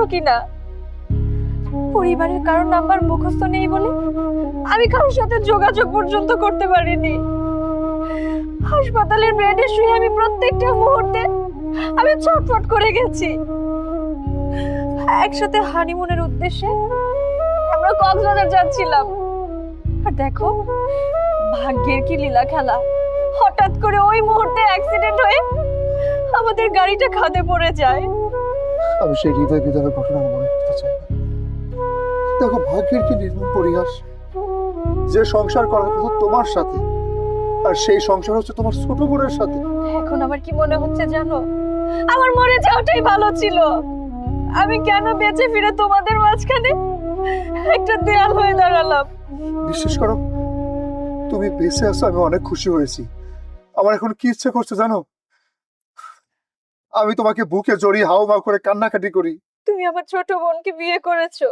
কিনা। পরিবারের কারো নাম্বার মুখস্থ নেই বলে আমি কারোর সাথে যোগাযোগ পর্যন্ত করতে পারিনি। হাসপাতালের বেডে শুয়ে আমি প্রত্যেকটা মুহূর্তে আমি ছটফট করে গেছি। একসাথে হানিমুনের উদ্দেশ্যে আমরা কক্সবাজার যাচ্ছিলাম, আর দেখো ভাগ্যের কি লীলা খেলা, হঠাৎ করে ওই মুহূর্তে অ্যাক্সিডেন্ট হয়ে আমাদের গাড়িটা খাদে পড়ে যায়। আমি সেই হৃদয় বিদারের ঘটনা মনে করতে চাই না। দেখো ভাগ্যের কি নির্মম পরিহাস, যে সংসার করার কথা তোমার সাথে, আর সেই সংসার হচ্ছে তোমার ছোট বোনের সাথে। এখন আমার কি মনে হচ্ছে জানো, আমার মরে যাওয়াটাই ভালো ছিল। আমি কেন বেঁচে ফিরে তোমাদের মাঝখানে একটা দেয়াল হয়ে দাঁড়ালাম। বিশ্বাস করো, তুমি বেঁচে আছো আমি অনেক খুশি হয়েছি। আমার এখন কি ইচ্ছে করছে জানো, আমি তোমাকে বুকে জড়িয়ে হাউমাউ করে কান্নাকাটি করি। তুমি আমার ছোট বোনকে বিয়ে করেছো,